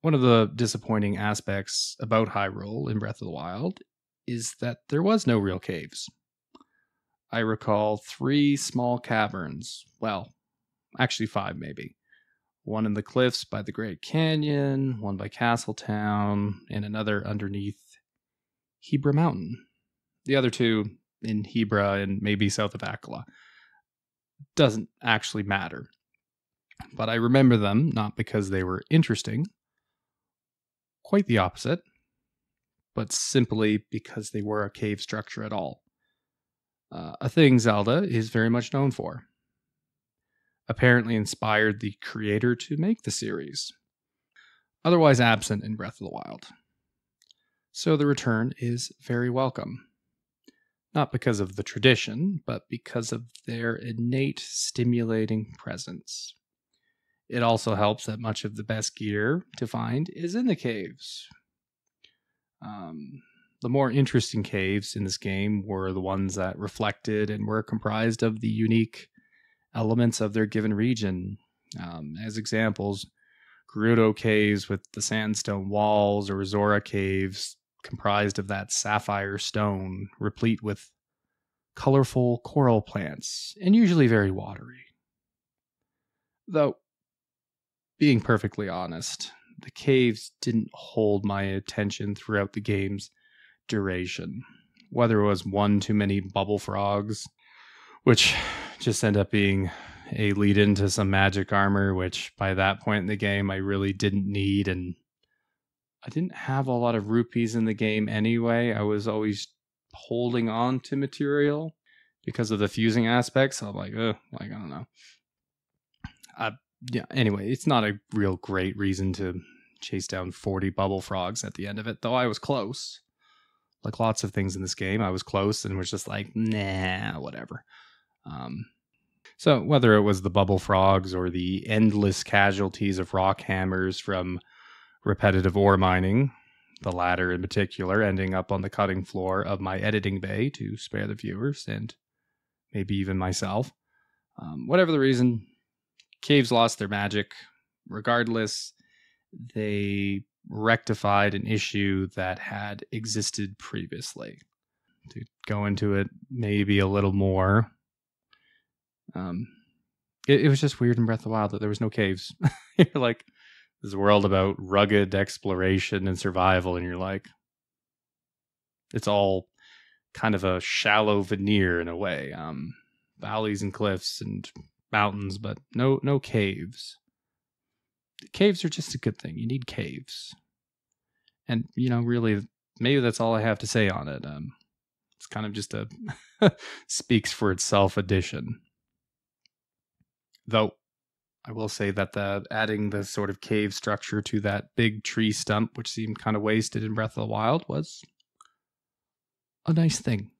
One of the disappointing aspects about Hyrule in Breath of the Wild is that there was no real caves. I recall 3 small caverns. Well, actually 5 maybe. One in the cliffs by the Great Canyon, one by Castletown, and another underneath Hebra Mountain. The other 2 in Hebra and maybe south of Akala. Doesn't actually matter. But I remember them not because they were interesting, quite the opposite, but simply because they were a cave structure at all. A thing Zelda is very much known for. Apparently inspired the creator to make the series. Otherwise absent in Breath of the Wild. So the return is very welcome. Not because of the tradition, but because of their innate stimulating presence. It also helps that much of the best gear to find is in the caves. The more interesting caves in this game were the ones that reflected and were comprised of the unique elements of their given region. As examples, Gerudo caves with the sandstone walls, or Zora caves comprised of that sapphire stone, replete with colorful coral plants, and usually very watery. Though, being perfectly honest, the caves didn't hold my attention throughout the game's duration. Whether it was one too many bubble frogs, which just end up being a lead into some magic armor, which by that point in the game I really didn't need, and I didn't have a lot of rupees in the game anyway. I was always holding on to material because of the fusing aspects. So I'm like, I don't know. Anyway, it's not a real great reason to chase down 40 bubble frogs at the end of it, though I was close. Like lots of things in this game, I was close and was just like, nah, whatever. So whether it was the bubble frogs or the endless casualties of rock hammers from repetitive ore mining, the latter in particular ending up on the cutting floor of my editing bay to spare the viewers and maybe even myself. Whatever the reason, caves lost their magic. Regardless, they rectified an issue that had existed previously. To go into it maybe a little more, it was just weird in Breath of the Wild that there was no caves. You're like, this is a world about rugged exploration and survival, and you're like, it's all kind of a shallow veneer in a way. Valleys and cliffs and mountains, but no caves. Caves are just a good thing. You need caves. And, really, maybe that's all I have to say on it. It's kind of just a speaks for itself addition. Though, I will say that adding the sort of cave structure to that big tree stump, which seemed kind of wasted in Breath of the Wild, was a nice thing.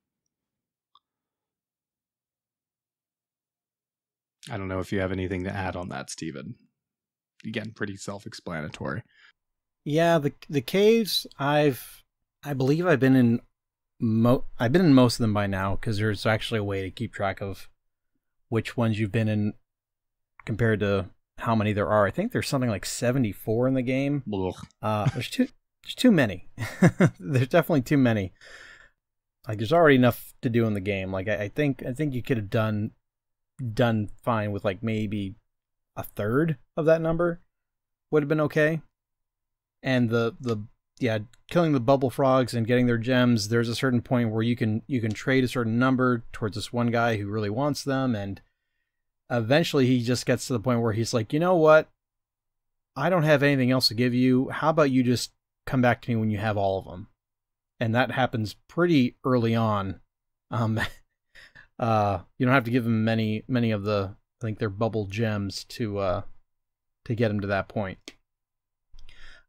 I don't know if you have anything to add on that, Stephen. Again, pretty self-explanatory. Yeah, the caves, I believe I've been in most of them by now, because there's actually a way to keep track of which ones you've been in compared to how many there are. I think there's something like 74 in the game. There's too many. There's definitely too many. Like, there's already enough to do in the game. Like, I think you could have done fine with like maybe a third of that number would have been okay. And killing the bubble frogs and getting their gems, there's a certain point where you can trade a certain number towards this one guy who really wants them, and eventually he just gets to the point where he's like, you know what? I don't have anything else to give you. How about you just come back to me when you have all of them? And that happens pretty early on. You don't have to give him many of the, I think they're bubble gems to get him to that point.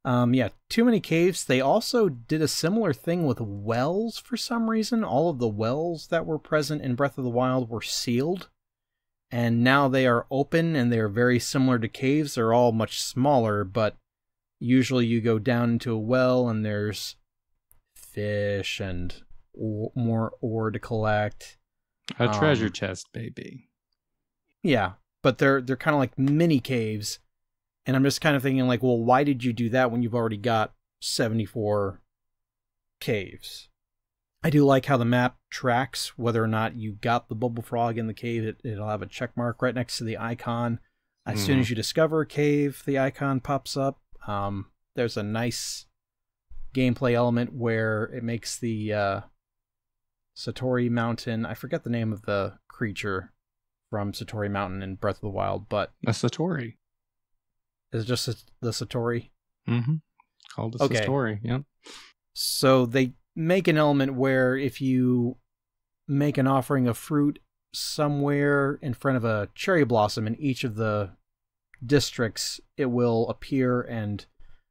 Too many caves. They also did a similar thing with wells for some reason. All of the wells that were present in Breath of the Wild were sealed, and now they are open, and they're very similar to caves. They're all much smaller, but usually you go down into a well and there's fish and more ore to collect. A treasure chest, baby. Yeah, but they're kind of like mini caves And I'm just kind of thinking like, well, why did you do that when you've already got 74 caves? I do like how the map tracks whether or not you got the bubble frog in the cave. It'll have a check mark right next to the icon. As soon as you discover a cave, the icon pops up. There's a nice gameplay element where it makes the Satori Mountain. I forget the name of the creature from Satori Mountain in Breath of the Wild, but A Satori. is it just the Satori? Mm-hmm. Called a Satori, yeah. So they make an element where if you make an offering of fruit somewhere in front of a cherry blossom in each of the districts, it will appear, and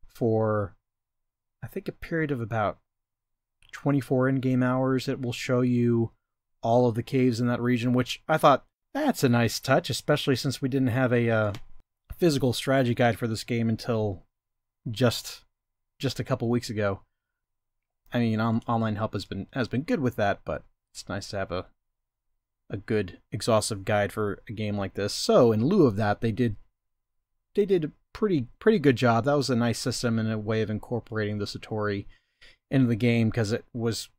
for I think a period of about 24 in-game hours, it will show you all of the caves in that region, which I thought, that's a nice touch, especially since we didn't have a physical strategy guide for this game until just a couple weeks ago. I mean, online help has been good with that, but it's nice to have a good exhaustive guide for a game like this. So in lieu of that, they did a pretty good job. That was a nice system and a way of incorporating the Satori into the game, because it was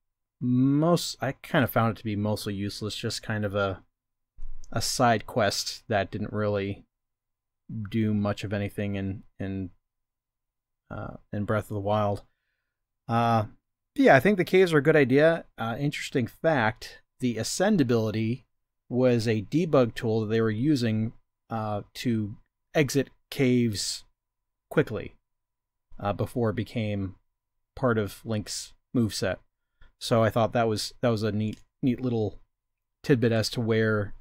I kind of found it to be mostly useless, just kind of a side quest that didn't really do much of anything in Breath of the Wild. Yeah, I think the caves are a good idea. Interesting fact, the Ascend ability was a debug tool that they were using to exit caves quickly before it became part of Link's moveset. So I thought that was a neat little tidbit as to where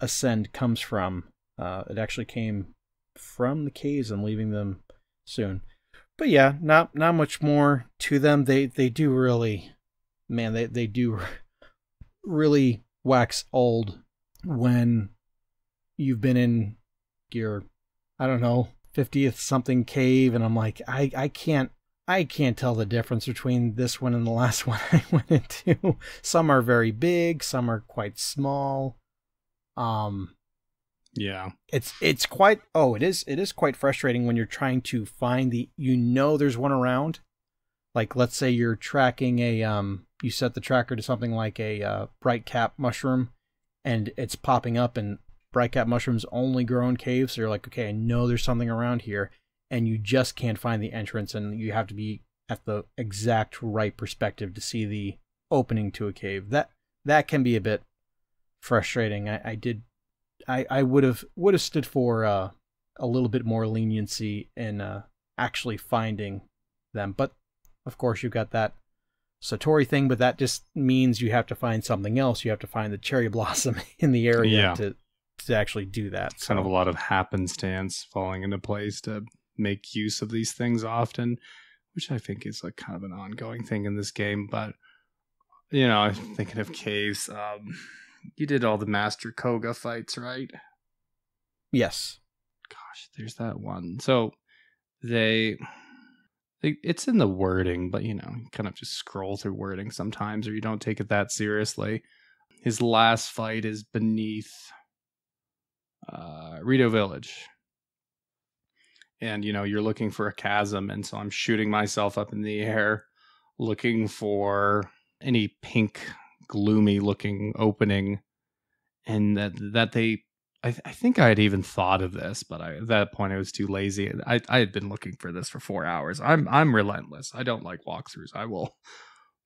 Ascend comes from. It actually came from the caves and leaving them soon. But yeah, not much more to them. They do really, man, they do really wax old when you've been in your, I don't know, 50th something cave, and I'm like, I can't tell the difference between this one and the last one I went into. Some are very big, some are quite small. Yeah. It's quite it is quite frustrating when you're trying to find there's one around. Like, let's say you're tracking you set the tracker to something like a bright cap mushroom, and it's popping up, and bright cap mushrooms only grow in caves. So you're like, okay, I know there's something around here, and you just can't find the entrance, and you have to be at the exact right perspective to see the opening to a cave. That can be a bit frustrating. I would have stood for a little bit more leniency in actually finding them, but of course you've got that Satori thing, but that just means you have to find something else. You have to find the cherry blossom in the area to actually do that. It's kind of a lot of happenstance falling into place to make use of these things often, which I think is like kind of an ongoing thing in this game. But I'm thinking of caves. You did all the Master Koga fights, right? Yes. Gosh, there's that one. So it's in the wording, but you kind of just scroll through wording sometimes, or you don't take it that seriously. His last fight is beneath Rito Village. And you're looking for a chasm, and so I'm shooting myself up in the air looking for any pink, gloomy looking opening, and I think I had even thought of this, but at that point I was too lazy. I had been looking for this for 4 hours. I'm relentless. I don't like walkthroughs. I will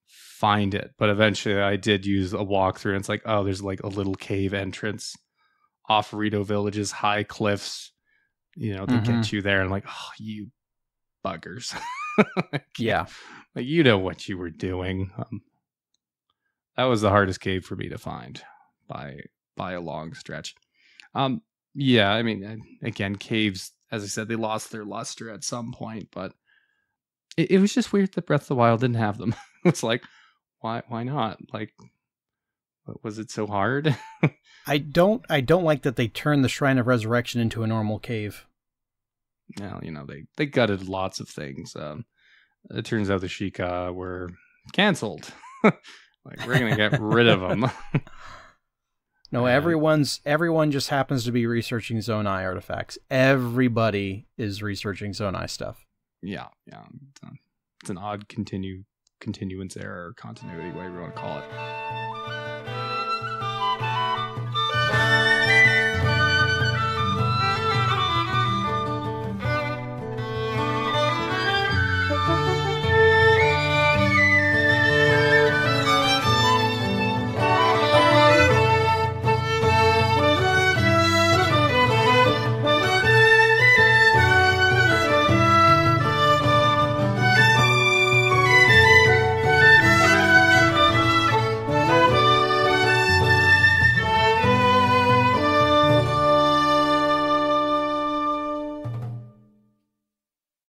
find it, but eventually I did use a walkthrough, and it's like, oh, there's like a little cave entrance off Rito Village's high cliffs, to get you there. And I'm like, oh, you buggers. Yeah. Like, you know what you were doing. That was the hardest cave for me to find by a long stretch. Yeah, I mean, again, caves, as I said, they lost their luster at some point, but it was just weird that Breath of the Wild didn't have them. It's like, why not? Like, was it so hard? I don't like that they turned the Shrine of Resurrection into a normal cave. Well, they gutted lots of things. It turns out the Sheikah were canceled. Like, we're gonna get rid of them. No, everyone just happens to be researching Zonai artifacts. Everybody is researching Zonai stuff. Yeah. It's an odd continuance error, or continuity, whatever you want to call it.